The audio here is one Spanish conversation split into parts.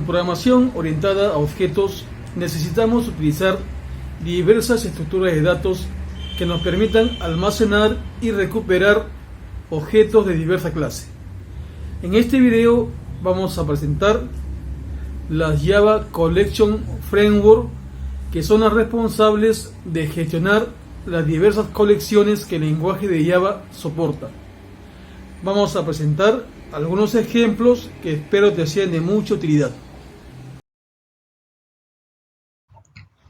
En programación orientada a objetos necesitamos utilizar diversas estructuras de datos que nos permitan almacenar y recuperar objetos de diversa clase. En este video vamos a presentar las Java Collection Framework, que son las responsables de gestionar las diversas colecciones que el lenguaje de Java soporta. Vamos a presentar algunos ejemplos que espero te sean de mucha utilidad.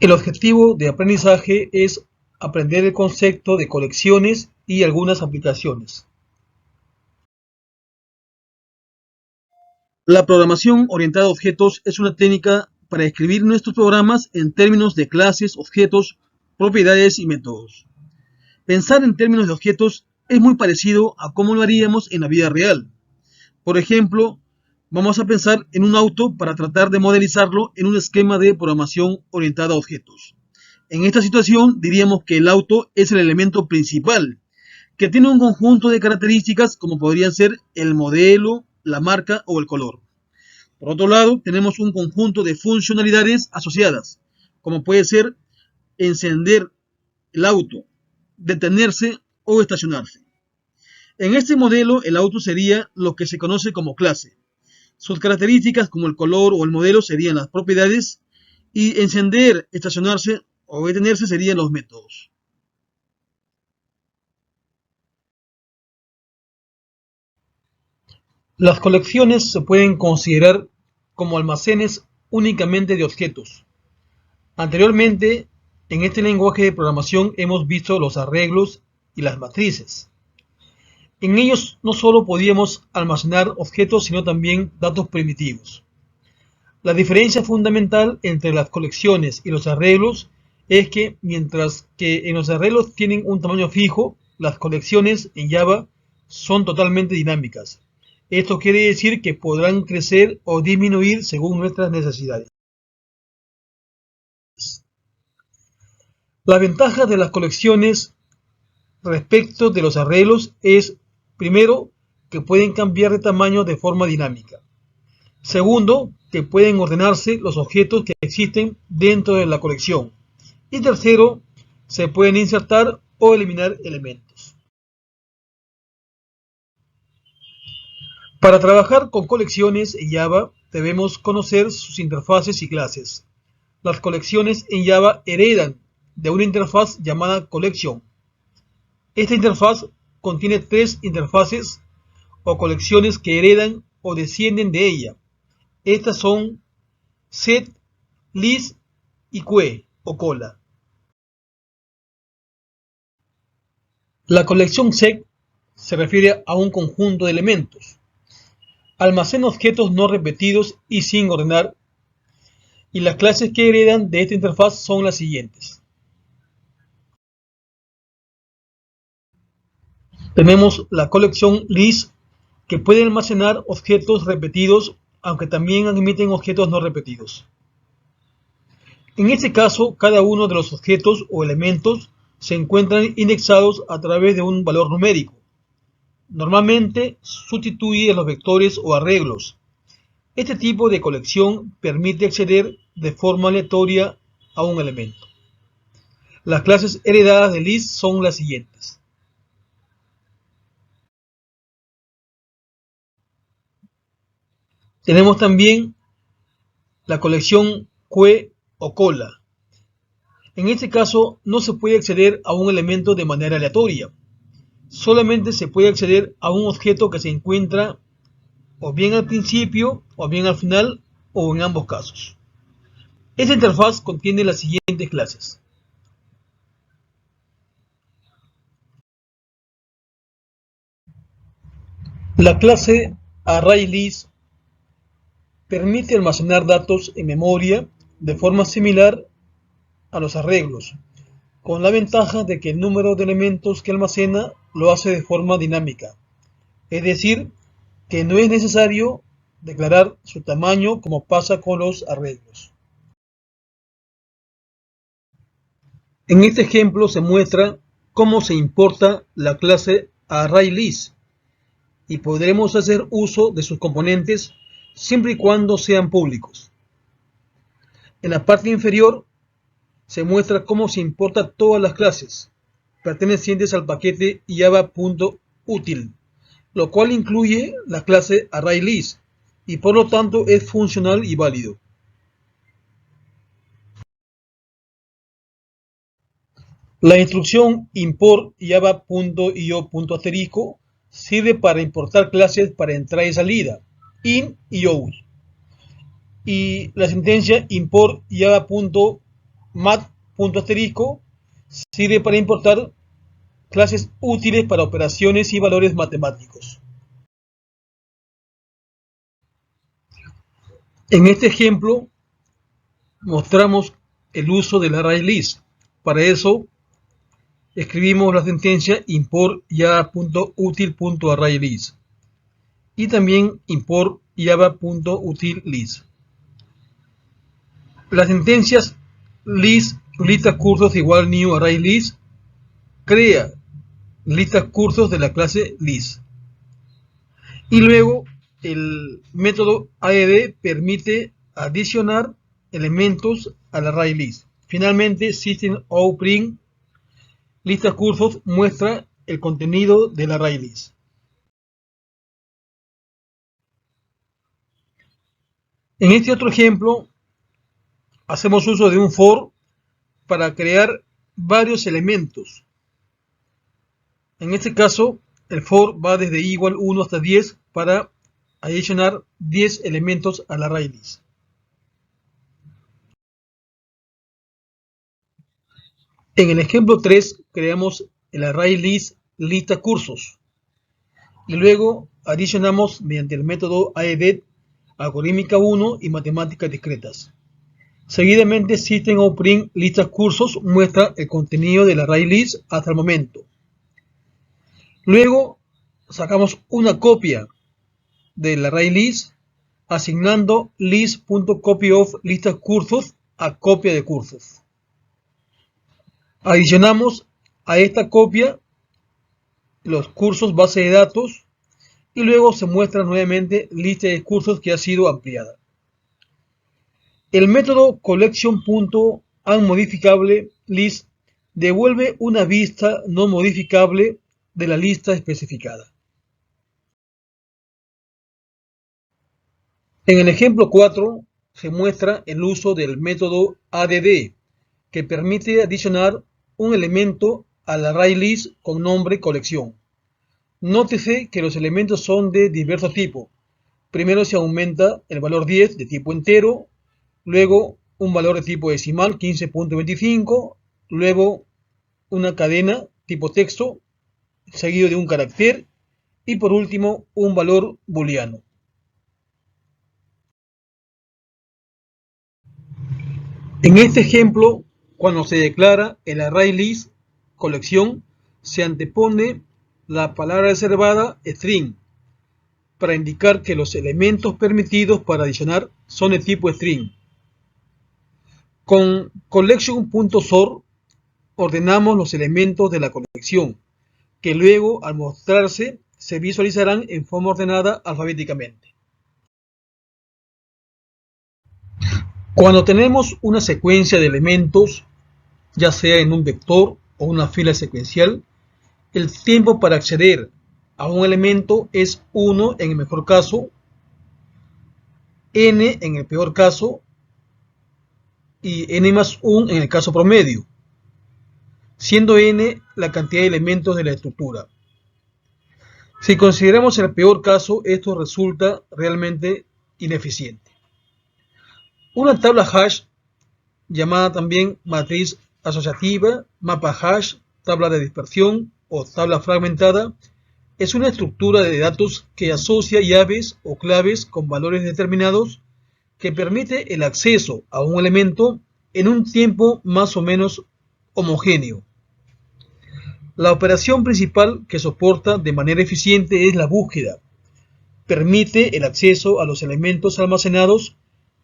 El objetivo de aprendizaje es aprender el concepto de colecciones y algunas aplicaciones. La programación orientada a objetos es una técnica para escribir nuestros programas en términos de clases, objetos, propiedades y métodos. Pensar en términos de objetos es muy parecido a cómo lo haríamos en la vida real. Por ejemplo, vamos a pensar en un auto para tratar de modelizarlo en un esquema de programación orientada a objetos. En esta situación diríamos que el auto es el elemento principal, que tiene un conjunto de características como podrían ser el modelo, la marca o el color. Por otro lado, tenemos un conjunto de funcionalidades asociadas, como puede ser encender el auto, detenerse o estacionarse. En este modelo, el auto sería lo que se conoce como clase. Sus características como el color o el modelo serían las propiedades y encender, estacionarse o detenerse serían los métodos. Las colecciones se pueden considerar como almacenes únicamente de objetos. Anteriormente, en este lenguaje de programación hemos visto los arreglos y las matrices. En ellos no solo podíamos almacenar objetos, sino también datos primitivos. La diferencia fundamental entre las colecciones y los arreglos es que mientras que en los arreglos tienen un tamaño fijo, las colecciones en Java son totalmente dinámicas. Esto quiere decir que podrán crecer o disminuir según nuestras necesidades. La ventaja de las colecciones respecto de los arreglos es, primero, que pueden cambiar de tamaño de forma dinámica. Segundo, que pueden ordenarse los objetos que existen dentro de la colección. Y tercero, se pueden insertar o eliminar elementos. Para trabajar con colecciones en Java debemos conocer sus interfaces y clases. Las colecciones en Java heredan de una interfaz llamada collection. Esta interfaz contiene tres interfaces o colecciones que heredan o descienden de ella. Estas son set, list y queue o cola. La colección set se refiere a un conjunto de elementos. Almacena objetos no repetidos y sin ordenar, y las clases que heredan de esta interfaz son las siguientes. Tenemos la colección list, que puede almacenar objetos repetidos, aunque también admiten objetos no repetidos. En este caso, cada uno de los objetos o elementos se encuentran indexados a través de un valor numérico. Normalmente sustituye a los vectores o arreglos. Este tipo de colección permite acceder de forma aleatoria a un elemento. Las clases heredadas de list son las siguientes. Tenemos también la colección queue o cola. En este caso no se puede acceder a un elemento de manera aleatoria. Solamente se puede acceder a un objeto que se encuentra o bien al principio o bien al final o en ambos casos. Esta interfaz contiene las siguientes clases. La clase ArrayList permite almacenar datos en memoria de forma similar a los arreglos, con la ventaja de que el número de elementos que almacena lo hace de forma dinámica, es decir, que no es necesario declarar su tamaño como pasa con los arreglos. En este ejemplo se muestra cómo se importa la clase ArrayList y podremos hacer uso de sus componentes siempre y cuando sean públicos. En la parte inferior se muestra cómo se importa todas las clases pertenecientes al paquete java.util, lo cual incluye la clase ArrayList y por lo tanto es funcional y válido. La instrucción import java.io.asterisco sirve para importar clases para entrada y salida, in y out. Y la sentencia import java.mat.asterisco sirve para importar clases útiles para operaciones y valores matemáticos. En este ejemplo mostramos el uso del ArrayList. Para eso escribimos la sentencia import java.util.ArrayList y también import java.util.list. Las sentencias list lista cursos igual new ArrayList crea listas cursos de la clase list. Y luego el método add permite adicionar elementos al ArrayList. Finalmente, system.out.print lista cursos muestra el contenido del ArrayList. En este otro ejemplo, hacemos uso de un for para crear varios elementos. En este caso, el for va desde igual 1 hasta 10 para adicionar 10 elementos al ArrayList. En el ejemplo 3 creamos el ArrayList lista cursos y luego adicionamos mediante el método add algorítmica 1 y matemáticas discretas. Seguidamente system.out.print listas cursos muestra el contenido del ArrayList hasta el momento. Luego sacamos una copia del ArrayList asignando list.copyof listas cursos a copia de cursos. Adicionamos a esta copia los cursos base de datos y luego se muestra nuevamente lista de cursos que ha sido ampliada. El método collection.unmodificable list devuelve una vista no modificable de la lista especificada. En el ejemplo 4 se muestra el uso del método add que permite adicionar un elemento al ArrayList con nombre colección. Nótese que los elementos son de diverso tipo. Primero se aumenta el valor 10 de tipo entero, luego un valor de tipo decimal 15.25, luego una cadena tipo texto seguido de un carácter y por último un valor booleano. En este ejemplo, cuando se declara el ArrayList colección, se antepone la palabra reservada string para indicar que los elementos permitidos para adicionar son de tipo string. Con collection.sort ordenamos los elementos de la colección, que luego al mostrarse se visualizarán en forma ordenada alfabéticamente. Cuando tenemos una secuencia de elementos, ya sea en un vector o una fila secuencial, el tiempo para acceder a un elemento es 1 en el mejor caso, n en el peor caso y n más 1 en el caso promedio, siendo n la cantidad de elementos de la estructura. Si consideramos el peor caso, esto resulta realmente ineficiente. Una tabla hash, llamada también matriz asociativa, mapa hash, tabla de dispersión o tabla fragmentada, es una estructura de datos que asocia llaves o claves con valores determinados que permite el acceso a un elemento en un tiempo más o menos homogéneo. La operación principal que soporta de manera eficiente es la búsqueda. Permite el acceso a los elementos almacenados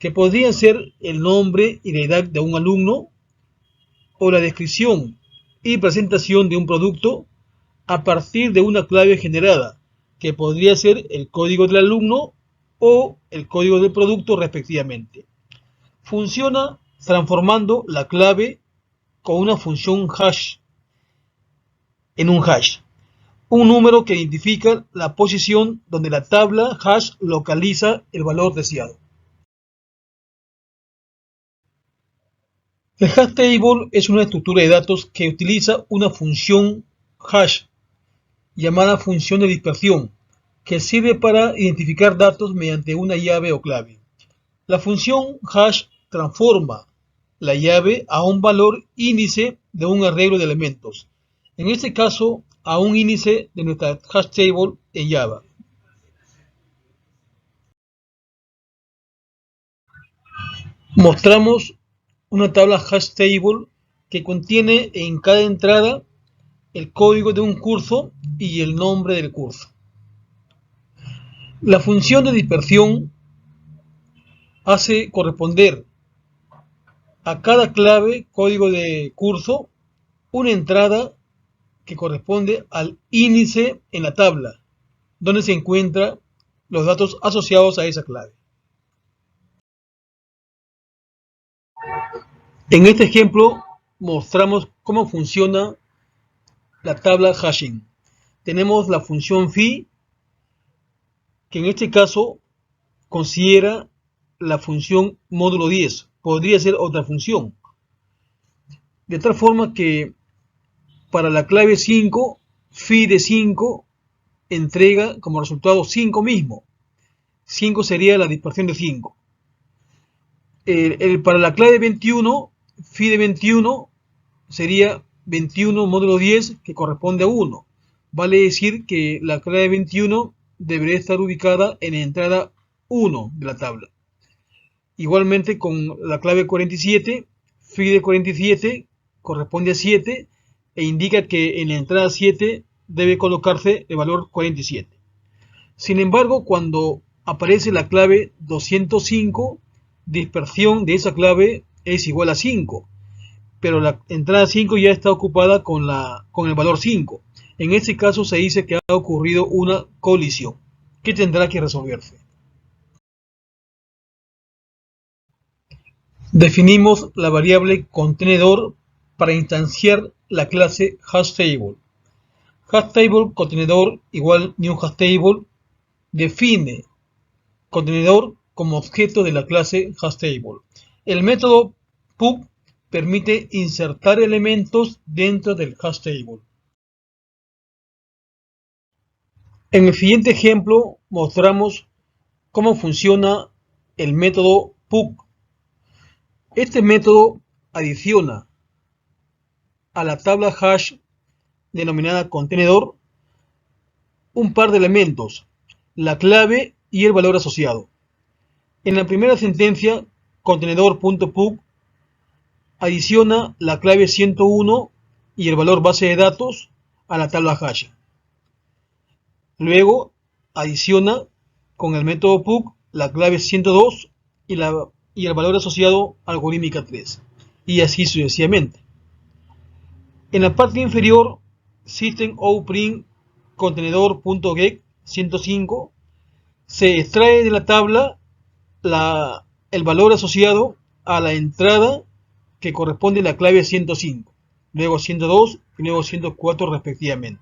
que podrían ser el nombre y la edad de un alumno o la descripción y presentación de un producto a partir de una clave generada, que podría ser el código del alumno o el código del producto respectivamente. Funciona transformando la clave con una función hash en un hash, un número que identifica la posición donde la tabla hash localiza el valor deseado. El hash table es una estructura de datos que utiliza una función hash llamada función de dispersión, que sirve para identificar datos mediante una llave o clave. La función hash transforma la llave a un valor índice de un arreglo de elementos, en este caso a un índice de nuestra hash table en Java. Mostramos una tabla hash table que contiene en cada entrada el código de un curso y el nombre del curso. La función de dispersión hace corresponder a cada clave código de curso una entrada que corresponde al índice en la tabla, donde se encuentran los datos asociados a esa clave. En este ejemplo mostramos cómo funciona la tabla hashing. Tenemos la función phi, que en este caso considera la función módulo 10. Podría ser otra función. De tal forma que para la clave 5, phi de 5 entrega como resultado 5 mismo. 5 sería la dispersión de 5. Para la clave 21, phi de 21 sería 21 módulo 10, que corresponde a 1. Vale decir que la clave 21 debería estar ubicada en la entrada 1 de la tabla. Igualmente con la clave 47, phi de 47 corresponde a 7 e indica que en la entrada 7 debe colocarse el valor 47. Sin embargo, cuando aparece la clave 205, dispersión de esa clave es igual a 5, pero la entrada 5 ya está ocupada con el valor 5. En este caso se dice que ha ocurrido una colisión, que tendrá que resolverse. Definimos la variable contenedor para instanciar la clase hashTable. HashTable contenedor igual new hashTable define contenedor como objeto de la clase hashTable. El método pub permite insertar elementos dentro del hashTable. En el siguiente ejemplo mostramos cómo funciona el método pub. Este método adiciona a la tabla hash denominada contenedor un par de elementos, la clave y el valor asociado. En la primera sentencia, contenedor.pub adiciona la clave 101 y el valor base de datos a la tabla hash. Luego adiciona con el método pub la clave 102 y el valor asociado algorítmica 3, y así sucesivamente. En la parte inferior, systemoutPrint contenedor.get 105 se extrae de la tabla el valor asociado a la entrada que corresponde a la clave 105, luego 102 y luego 104 respectivamente.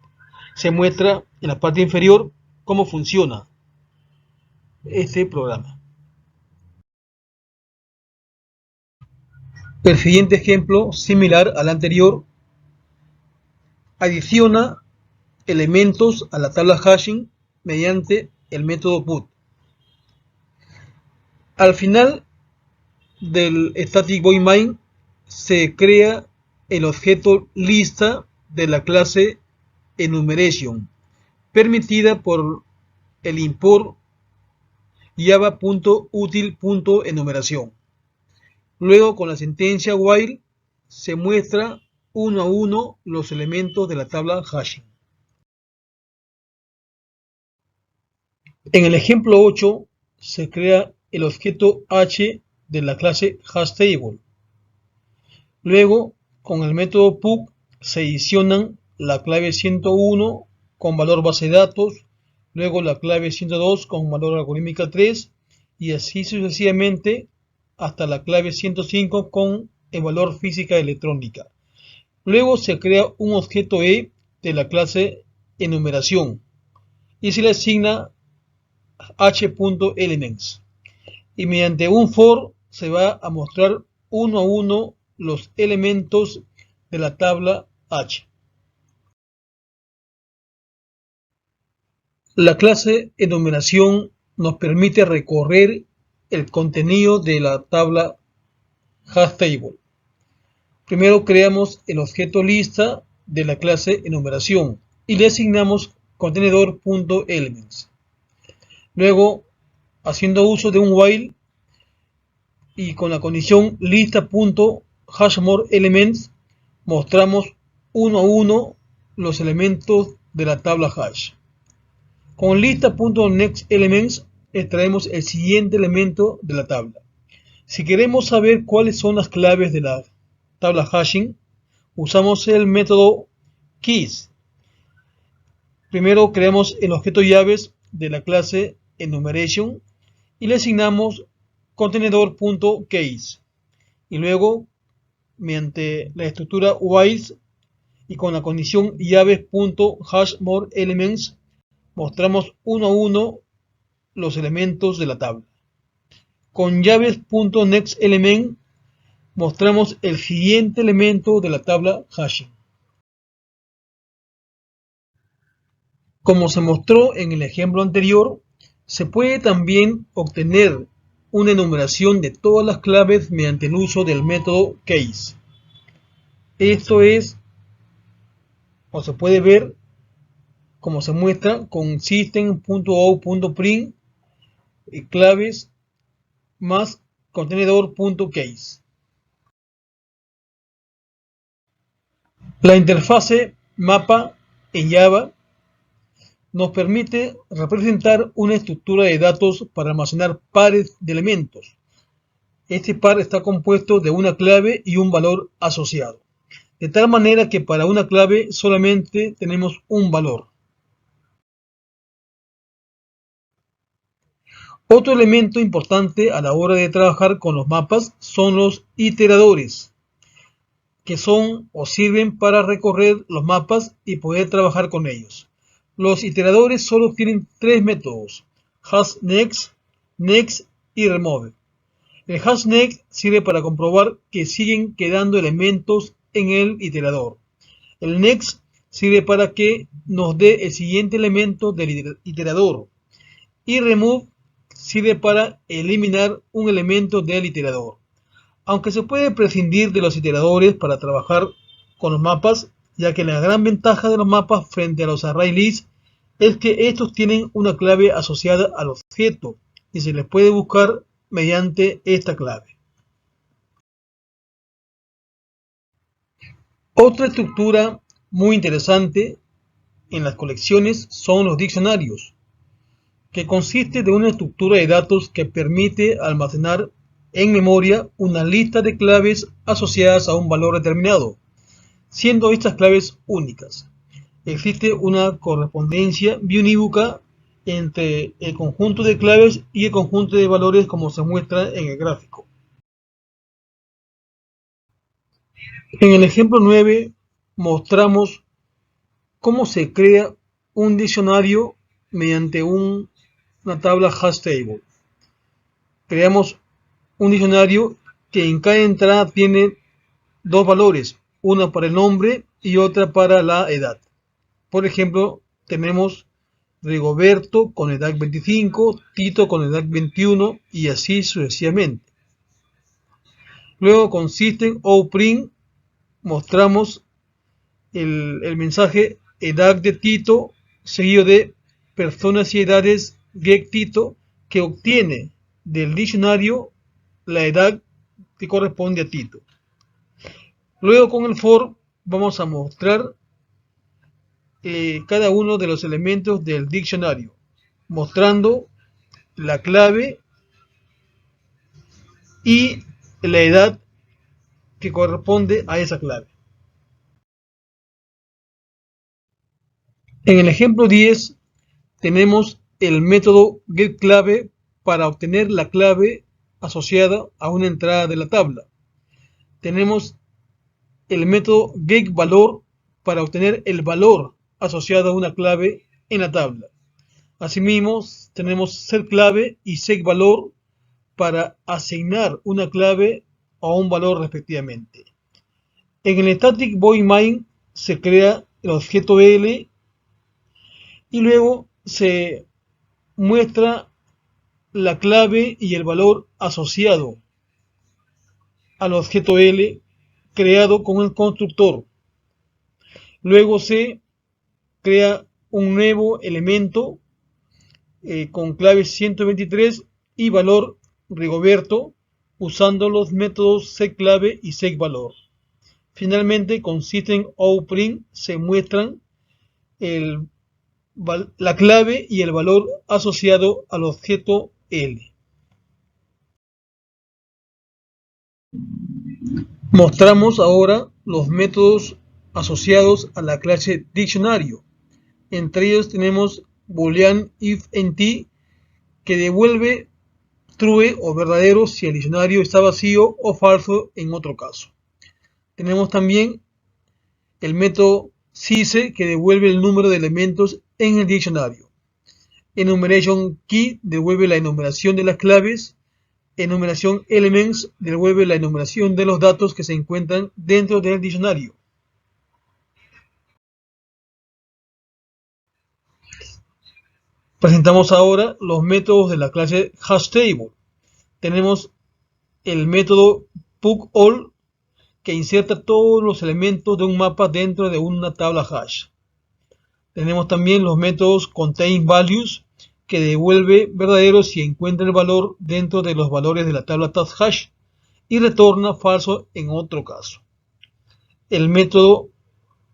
Se muestra en la parte inferior cómo funciona este programa. El siguiente ejemplo, similar al anterior, adiciona elementos a la tabla hashing mediante el método put. Al final del static void main se crea el objeto lista de la clase enumeration, permitida por el import java.util.enumeración. Luego, con la sentencia while, se muestra uno a uno los elementos de la tabla hashing. En el ejemplo 8 se crea el objeto h de la clase hashTable. Luego, con el método pub se adicionan la clave 101 con valor base de datos, luego la clave 102 con valor algorítmica 3 y así sucesivamente hasta la clave 105 con el valor física electrónica. Luego se crea un objeto E de la clase enumeración y se le asigna h.elements y mediante un for se va a mostrar uno a uno los elementos de la tabla H. La clase enumeración nos permite recorrer el contenido de la tabla hashtable. Primero creamos el objeto lista de la clase enumeración y le asignamos contenedor.elements. Luego, haciendo uso de un while y con la condición lista.hashMoreElements, mostramos uno a uno los elementos de la tabla hash. Con lista.nextElements extraemos el siguiente elemento de la tabla. Si queremos saber cuáles son las claves de la tabla hashing, usamos el método keys. Primero creamos el objeto llaves de la clase enumeration y le asignamos contenedor.keys. Y luego, mediante la estructura while y con la condición llaves.hashMoreElements, mostramos uno a uno los elementos de la tabla. Con llaves.nextElement mostramos el siguiente elemento de la tabla hashing. Como se mostró en el ejemplo anterior, se puede también obtener una enumeración de todas las claves mediante el uso del método case. Esto es, o se puede ver, como se muestra con system.out.print claves más contenedor.case. La interfase mapa en Java nos permite representar una estructura de datos para almacenar pares de elementos. Este par está compuesto de una clave y un valor asociado, de tal manera que para una clave solamente tenemos un valor. Otro elemento importante a la hora de trabajar con los mapas son los iteradores, que son o sirven para recorrer los mapas y poder trabajar con ellos. Los iteradores solo tienen tres métodos: hashNext, next y remove. El hashNext sirve para comprobar que siguen quedando elementos en el iterador. El next sirve para que nos dé el siguiente elemento del iterador. Y remove sirve para eliminar un elemento del iterador. Aunque se puede prescindir de los iteradores para trabajar con los mapas, ya que la gran ventaja de los mapas frente a los array lists es que estos tienen una clave asociada al objeto y se les puede buscar mediante esta clave. Otra estructura muy interesante en las colecciones son los diccionarios, que consiste de una estructura de datos que permite almacenar en memoria una lista de claves asociadas a un valor determinado, siendo estas claves únicas. Existe una correspondencia biunívoca entre el conjunto de claves y el conjunto de valores, como se muestra en el gráfico. En el ejemplo 9 mostramos cómo se crea un diccionario mediante una tabla hashtable. Creamos un diccionario que en cada entrada tiene dos valores, una para el nombre y otra para la edad. Por ejemplo, tenemos Rigoberto con edad 25, Tito con edad 21 y así sucesivamente. Luego con system.out.print mostramos el mensaje edad de Tito seguido de personas y edades getTito, que obtiene del diccionario la edad que corresponde a Tito. Luego con el for vamos a mostrar cada uno de los elementos del diccionario, mostrando la clave y la edad que corresponde a esa clave. En el ejemplo 10 tenemos el método getClave para obtener la clave asociada a una entrada de la tabla. Tenemos el método getValor para obtener el valor asociado a una clave en la tabla. Asimismo, tenemos setClave y setValor para asignar una clave a un valor respectivamente. En el Static Void Main se crea el objeto L y luego se muestra la clave y el valor asociado al objeto L creado con el constructor. Luego se crea un nuevo elemento con clave 123 y valor Rigoberto usando los métodos setClave y setValor. Finalmente, con system.out.print se muestran la clave y el valor asociado al objeto L. Mostramos ahora los métodos asociados a la clase diccionario. Entre ellos tenemos boolean ifnt que devuelve true o verdadero si el diccionario está vacío o falso en otro caso. Tenemos también el método size que devuelve el número de elementos en el diccionario. Enumeration key devuelve la enumeración de las claves. Enumeración elements devuelve la enumeración de los datos que se encuentran dentro del diccionario. Presentamos ahora los métodos de la clase hashTable. Tenemos el método pugAll que inserta todos los elementos de un mapa dentro de una tabla hash. Tenemos también los métodos containValues que devuelve verdadero si encuentra el valor dentro de los valores de la tabla hash y retorna falso en otro caso. El método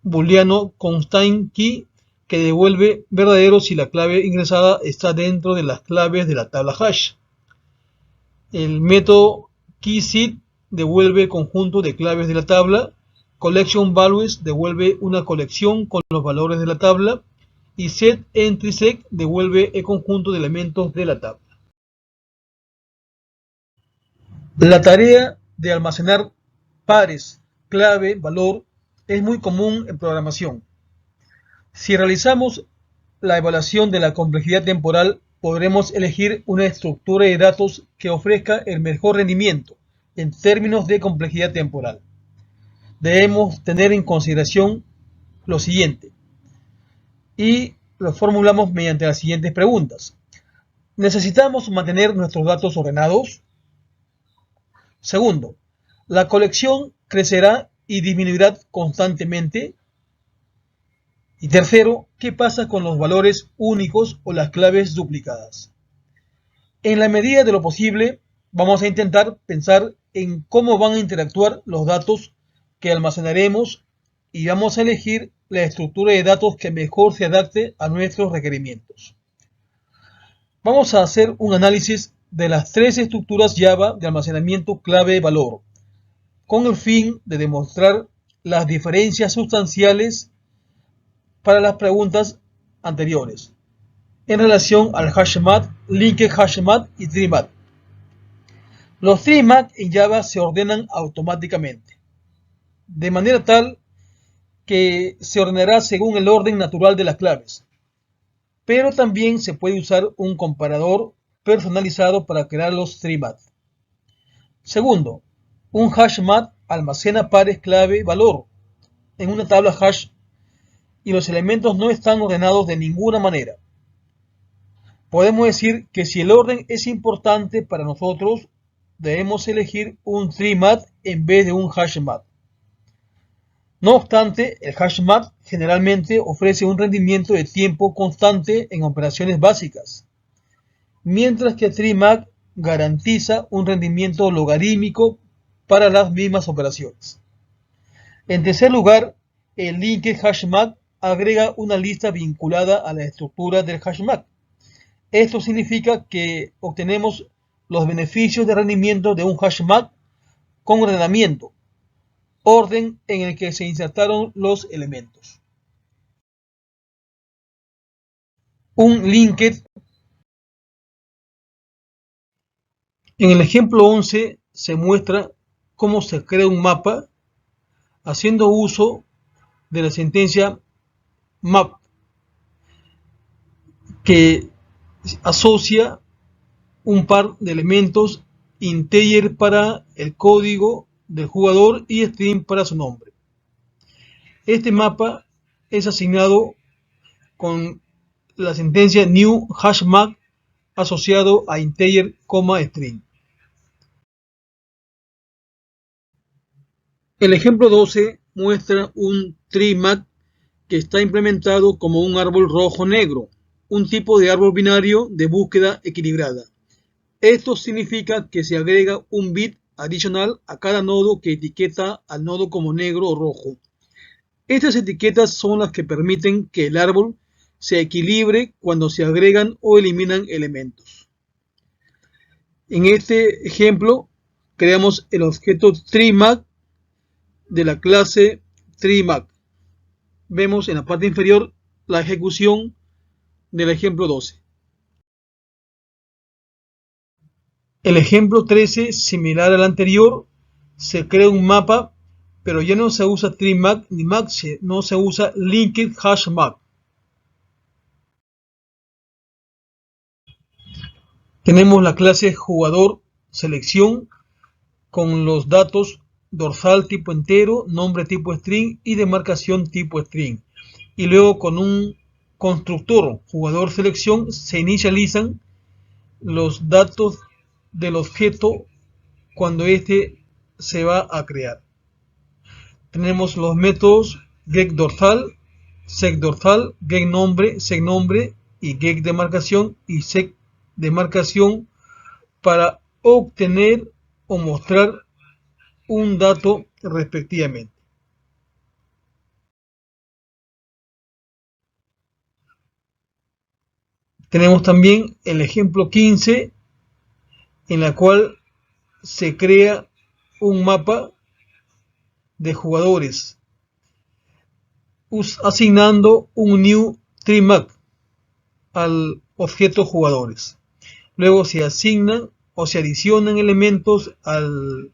booleano constantKey que devuelve verdadero si la clave ingresada está dentro de las claves de la tabla hash. El método keySet devuelve el conjunto de claves de la tabla. CollectionValues devuelve una colección con los valores de la tabla. Y setEntrySec devuelve el conjunto de elementos de la tabla. La tarea de almacenar pares, clave, valor es muy común en programación. Si realizamos la evaluación de la complejidad temporal, podremos elegir una estructura de datos que ofrezca el mejor rendimiento en términos de complejidad temporal. Debemos tener en consideración lo siguiente y lo formulamos mediante las siguientes preguntas. ¿Necesitamos mantener nuestros datos ordenados? Segundo, ¿la colección crecerá y disminuirá constantemente? Y tercero, ¿qué pasa con los valores únicos o las claves duplicadas? En la medida de lo posible, vamos a intentar pensar en cómo van a interactuar los datos que almacenaremos y vamos a elegir la estructura de datos que mejor se adapte a nuestros requerimientos. Vamos a hacer un análisis de las tres estructuras Java de almacenamiento clave-valor, con el fin de demostrar las diferencias sustanciales para las preguntas anteriores en relación al hashmat, linked hashmat y treemat. Los treemat en Java se ordenan automáticamente, de manera tal que se ordenará según el orden natural de las claves, pero también se puede usar un comparador personalizado para crear los treemat. Segundo, un hashmat almacena pares clave-valor en una tabla hash y los elementos no están ordenados de ninguna manera. Podemos decir que si el orden es importante para nosotros, debemos elegir un treemat en vez de un hashmat. No obstante, el hashmat generalmente ofrece un rendimiento de tiempo constante en operaciones básicas, mientras que el treemat garantiza un rendimiento logarítmico para las mismas operaciones. En tercer lugar, el linked hashmat agrega una lista vinculada a la estructura del hashmat. Esto significa que obtenemos los beneficios de rendimiento de un hashmat con ordenamiento, orden en el que se insertaron los elementos. un linked. En el ejemplo 11 se muestra cómo se crea un mapa haciendo uso de la sentencia map, que asocia un par de elementos integer para el código del jugador y string para su nombre. Este mapa es asignado con la sentencia new hashmap asociado a integer, string. El ejemplo 12 muestra un treemap que está implementado como un árbol rojo-negro, un tipo de árbol binario de búsqueda equilibrada. Esto significa que se agrega un bit adicional a cada nodo que etiqueta al nodo como negro o rojo. Estas etiquetas son las que permiten que el árbol se equilibre cuando se agregan o eliminan elementos. En este ejemplo, creamos el objeto treemap de la clase treemap. Vemos en la parte inferior la ejecución del ejemplo 12. El ejemplo 13, similar al anterior, se crea un mapa, pero ya no se usa treemap ni map, no se usa linked hashmap. Tenemos la clase jugador selección con los datos dorsal tipo entero, nombre tipo string y demarcación tipo string. Y luego con un constructor jugador selección se inicializan los datos del objeto cuando este se va a crear. Tenemos los métodos getDorsal, setDorsal, getNombre, setNombre y getDemarcación y setDemarcación para obtener o mostrar un dato respectivamente. Tenemos también el ejemplo 15 en la cual se crea un mapa de jugadores asignando un new treemap al objeto jugadores. Luego se asignan o se adicionan elementos al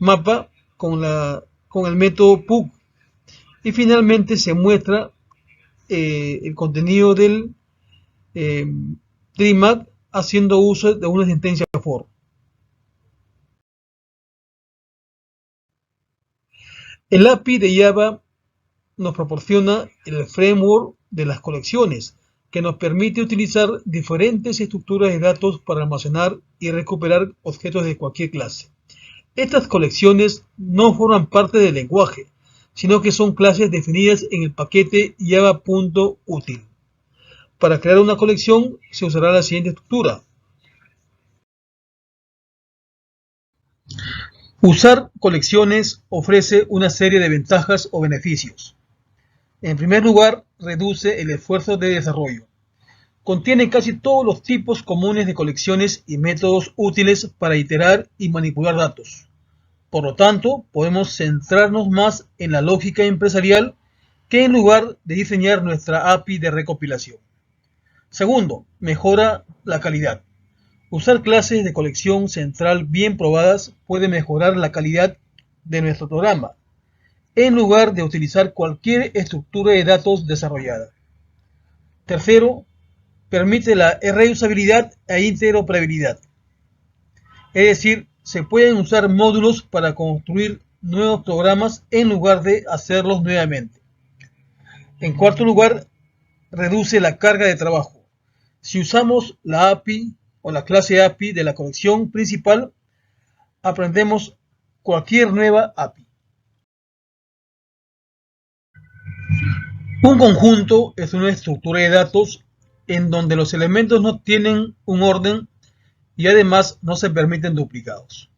mapa con el método PUC y finalmente se muestra el contenido del treemap haciendo uso de una sentencia for. El API de Java nos proporciona el framework de las colecciones, que nos permite utilizar diferentes estructuras de datos para almacenar y recuperar objetos de cualquier clase. Estas colecciones no forman parte del lenguaje, sino que son clases definidas en el paquete java.util. Para crear una colección se usará la siguiente estructura. Usar colecciones ofrece una serie de ventajas o beneficios. En primer lugar, reduce el esfuerzo de desarrollo. Contiene casi todos los tipos comunes de colecciones y métodos útiles para iterar y manipular datos. Por lo tanto, podemos centrarnos más en la lógica empresarial que en lugar de diseñar nuestra API de recopilación. Segundo, mejora la calidad. Usar clases de colección central bien probadas puede mejorar la calidad de nuestro programa, en lugar de utilizar cualquier estructura de datos desarrollada. Tercero, permite la reusabilidad e interoperabilidad. Es decir, se pueden usar módulos para construir nuevos programas en lugar de hacerlos nuevamente. En cuarto lugar, reduce la carga de trabajo. Si usamos la API o la clase API de la colección principal, aprendemos cualquier nueva API. Un conjunto es una estructura de datos en donde los elementos no tienen un orden y además no se permiten duplicados.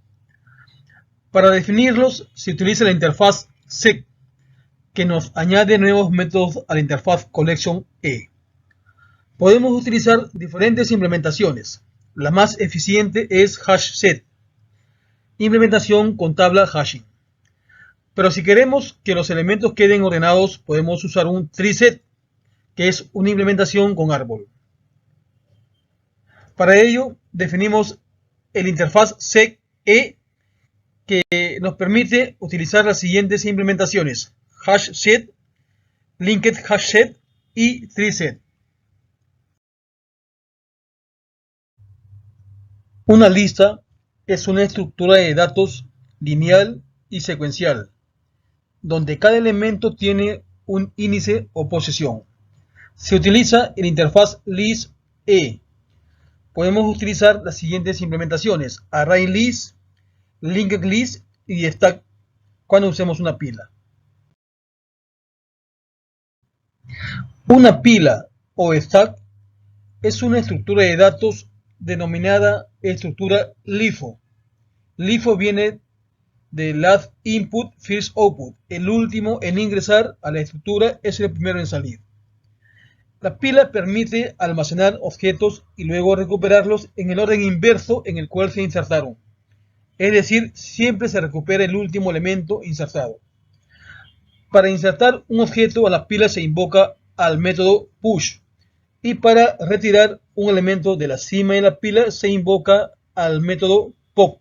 Para definirlos se utiliza la interfaz sec, que nos añade nuevos métodos a la interfaz collection-e. Podemos utilizar diferentes implementaciones. La más eficiente es hashset, implementación con tabla hashing. Pero si queremos que los elementos queden ordenados, podemos usar un treeset, que es una implementación con árbol. Para ello, definimos el interfaz sec-e, que nos permite utilizar las siguientes implementaciones: HashSet, Linked HashSet y TreeSet. Una lista es una estructura de datos lineal y secuencial, donde cada elemento tiene un índice o posición. Se utiliza el interfaz list-e. Podemos utilizar las siguientes implementaciones: ArrayList, Linked List y Stack cuando usemos una pila. Una pila o stack es una estructura de datos denominada estructura LIFO. LIFO viene de Last Input, First Output. El último en ingresar a la estructura es el primero en salir. La pila permite almacenar objetos y luego recuperarlos en el orden inverso en el cual se insertaron. Es decir, siempre se recupera el último elemento insertado. Para insertar un objeto a la pila se invoca al método push, y para retirar un elemento de la cima de la pila se invoca al método pop.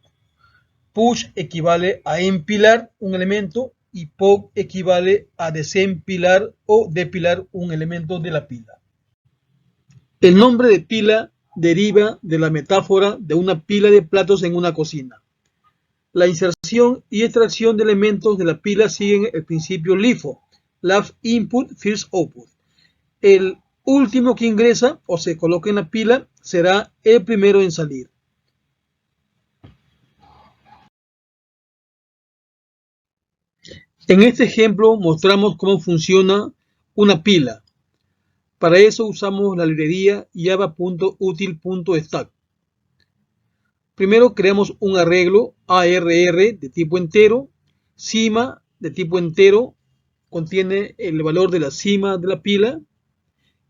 Push equivale a empilar un elemento y pop equivale a desempilar o depilar un elemento de la pila. El nombre de pila deriva de la metáfora de una pila de platos en una cocina. La inserción y extracción de elementos de la pila siguen el principio LIFO, Last Input, First Output. El último que ingresa o se coloca en la pila será el primero en salir. En este ejemplo mostramos cómo funciona una pila. Para eso usamos la librería java.util.stack. Primero creamos un arreglo ARR de tipo entero. Cima de tipo entero contiene el valor de la cima de la pila,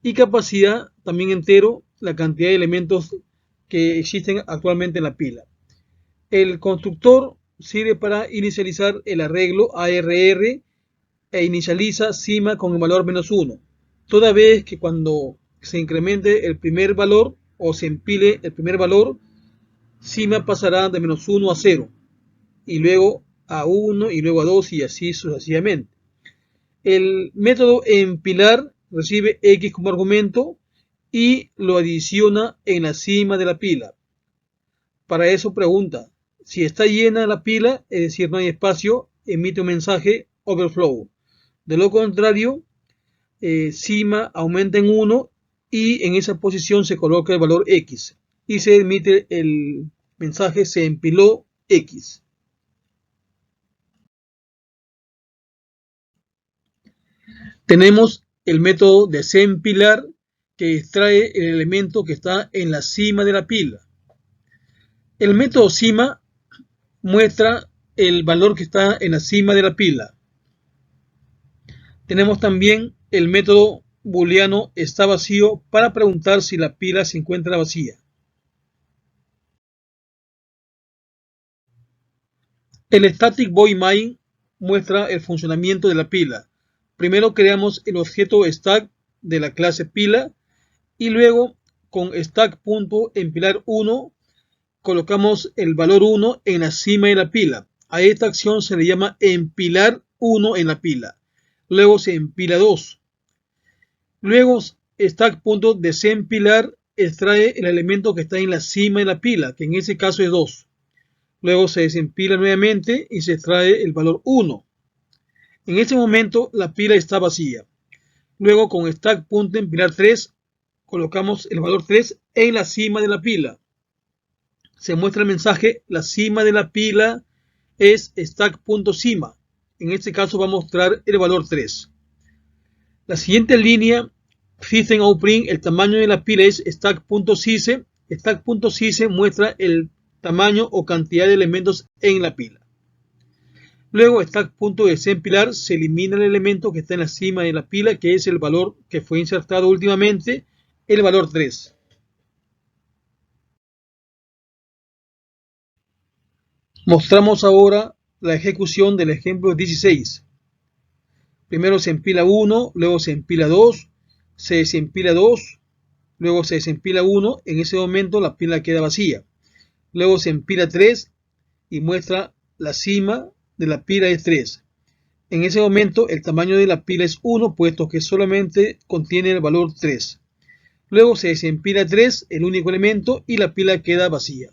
y capacidad también entero, la cantidad de elementos que existen actualmente en la pila. El constructor sirve para inicializar el arreglo ARR e inicializa cima con el valor -1, toda vez que cuando se incremente el primer valor o se empile el primer valor, cima pasará de -1 a 0, y luego a 1 y luego a 2 y así sucesivamente. El método empilar recibe X como argumento y lo adiciona en la cima de la pila. Para eso pregunta: si está llena la pila, es decir, no hay espacio, emite un mensaje overflow. De lo contrario, cima aumenta en 1 y en esa posición se coloca el valor X y se emite el mensaje se empiló X. Tenemos el método desempilar, que extrae el elemento que está en la cima de la pila. El método cima muestra el valor que está en la cima de la pila. Tenemos también el método booleano está vacío para preguntar si la pila se encuentra vacía. El static void main muestra el funcionamiento de la pila. Primero creamos el objeto stack de la clase pila y luego con stack.empilar1 colocamos el valor 1 en la cima de la pila. A esta acción se le llama empilar 1 en la pila. Luego se empila 2. Luego stack.desempilar extrae el elemento que está en la cima de la pila, que en ese caso es 2. Luego se desempila nuevamente y se extrae el valor 1. En ese momento la pila está vacía. Luego con stack.empilar3 colocamos el valor 3 en la cima de la pila. Se muestra el mensaje: la cima de la pila es stack.cima. En este caso va a mostrar el valor 3. La siguiente línea, system.out.print, el tamaño de la pila es stack.size. Stack.size muestra el tamaño o cantidad de elementos en la pila. Luego stack.desempilar se elimina el elemento que está en la cima de la pila, que es el valor que fue insertado últimamente, el valor 3. Mostramos ahora la ejecución del ejemplo 16. Primero se empila 1, luego se empila 2, se desempila 2, luego se desempila 1, en ese momento la pila queda vacía. Luego se empila 3 y muestra la cima de la pila es 3. En ese momento el tamaño de la pila es 1, puesto que solamente contiene el valor 3. Luego se desempila 3, el único elemento, y la pila queda vacía.